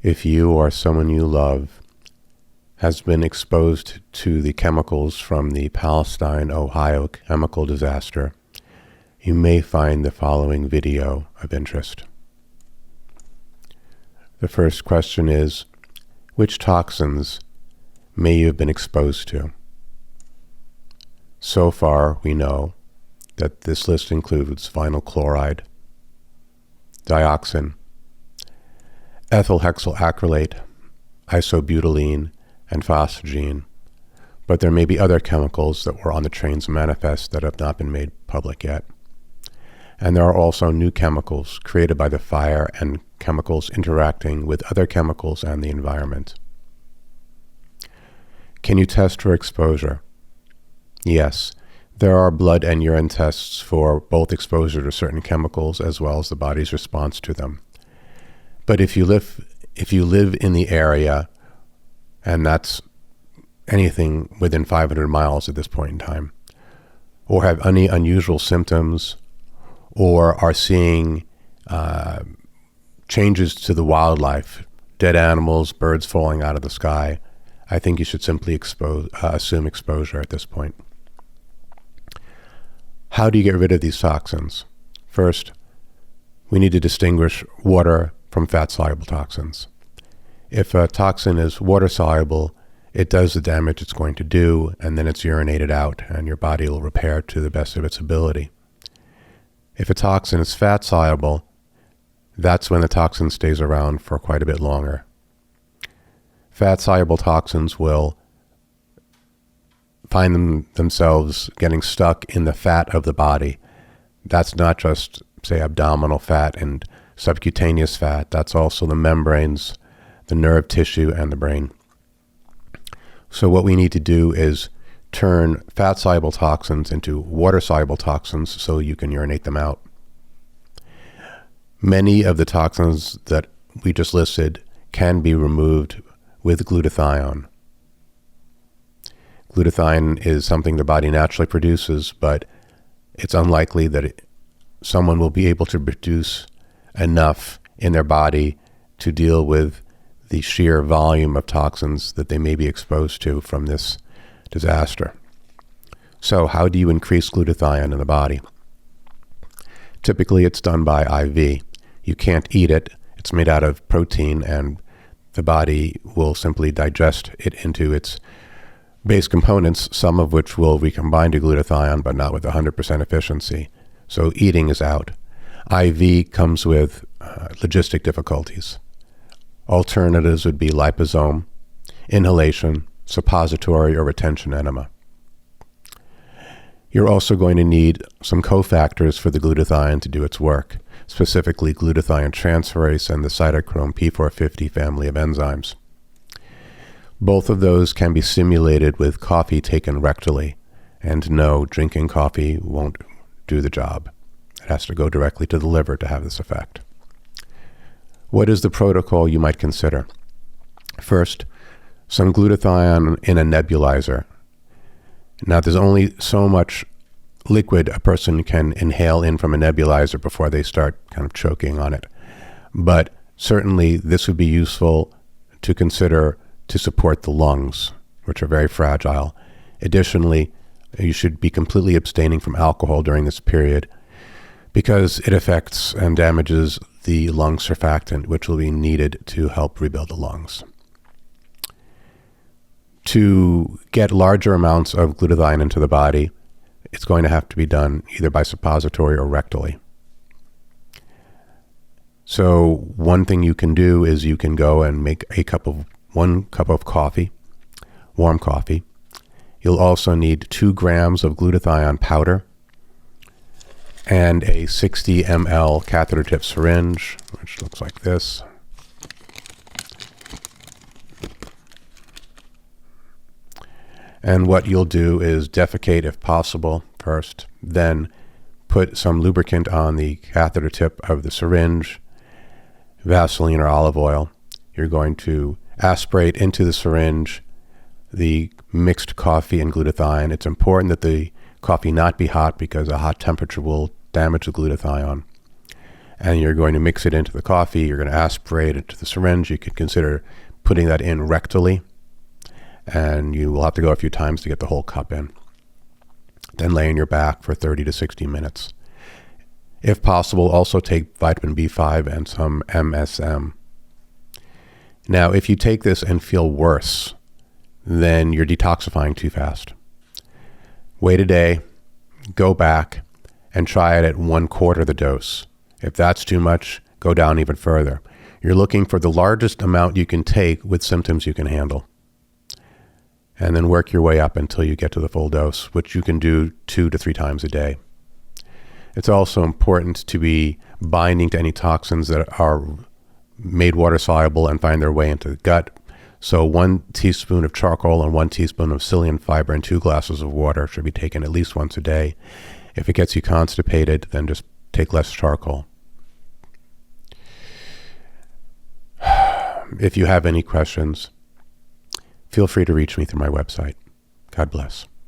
If you or someone you love has been exposed to the chemicals from the Palestine, Ohio chemical disaster, you may find the following video of interest. The first question is, which toxins may you have been exposed to? So far, we know that this list includes vinyl chloride, dioxin, ethyl hexyl acrylate, isobutylene, and phosgene, but there may be other chemicals that were on the train's manifest that have not been made public yet. And there are also new chemicals created by the fire and chemicals interacting with other chemicals and the environment. Can you test for exposure? Yes, there are blood and urine tests for both exposure to certain chemicals as well as the body's response to them. But if you live in the area, and that's anything within 500 miles at this point in time, or have any unusual symptoms, or are seeing changes to the wildlife, dead animals, birds falling out of the sky, I think you should simply assume exposure at this point. How do you get rid of these toxins? First, we need to distinguish water from fat-soluble toxins. If a toxin is water-soluble, it does the damage it's going to do, and then it's urinated out, and your body will repair to the best of its ability. If a toxin is fat-soluble, that's when the toxin stays around for quite a bit longer. Fat-soluble toxins will find themselves getting stuck in the fat of the body. That's not just, say, abdominal fat and subcutaneous fat. That's also the membranes, the nerve tissue, and the brain. So what we need to do is turn fat-soluble toxins into water-soluble toxins so you can urinate them out. Many of the toxins that we just listed can be removed with glutathione. Glutathione is something the body naturally produces, but it's unlikely that someone will be able to produce enough in their body to deal with the sheer volume of toxins that they may be exposed to from this disaster. So how do you increase glutathione in the body? Typically, it's done by IV. You can't eat it. It's made out of protein, and the body will simply digest it into its base components, some of which will recombine to glutathione, but not with 100% efficiency. So eating is out. IV comes with logistic difficulties. Alternatives would be liposome, inhalation, suppository, or retention enema. You're also going to need some cofactors for the glutathione to do its work, specifically glutathione transferase and the cytochrome P450 family of enzymes. Both of those can be simulated with coffee taken rectally, and no, drinking coffee won't do the job. It has to go directly to the liver to have this effect. What is the protocol you might consider? First, some glutathione in a nebulizer. Now, there's only so much liquid a person can inhale in from a nebulizer before they start kind of choking on it. But certainly this would be useful to consider to support the lungs, which are very fragile. Additionally, you should be completely abstaining from alcohol during this period because it affects and damages the lung surfactant, which will be needed to help rebuild the lungs. To get larger amounts of glutathione into the body, it's going to have to be done either by suppository or rectally. So one thing you can do is you can go and make 1 cup of coffee, warm coffee. You'll also need 2 grams of glutathione powder and a 60 ml catheter tip syringe, which looks like this. And what you'll do is defecate if possible first, then put some lubricant on the catheter tip of the syringe, Vaseline or olive oil. You're going to aspirate into the syringe the mixed coffee and glutathione. It's important that the coffee not be hot because a hot temperature will damage the glutathione. and you're going to mix it into the coffee, you're going to aspirate into the syringe. You could consider putting that in rectally, and you will have to go a few times to get the whole cup in. Then lay on your back for 30 to 60 minutes. If possible, also take vitamin B5 and some MSM. Now, if you take this and feel worse, then you're detoxifying too fast. Wait a day, go back, and try it at 1/4 the dose. If that's too much, go down even further. You're looking for the largest amount you can take with symptoms you can handle. And then work your way up until you get to the full dose, which you can do 2 to 3 times a day. It's also important to be binding to any toxins that are made water soluble and find their way into the gut. So 1 teaspoon of charcoal and 1 teaspoon of psyllium fiber and 2 glasses of water should be taken at least once a day. If it gets you constipated, then just take less charcoal. If you have any questions, feel free to reach me through my website. God bless.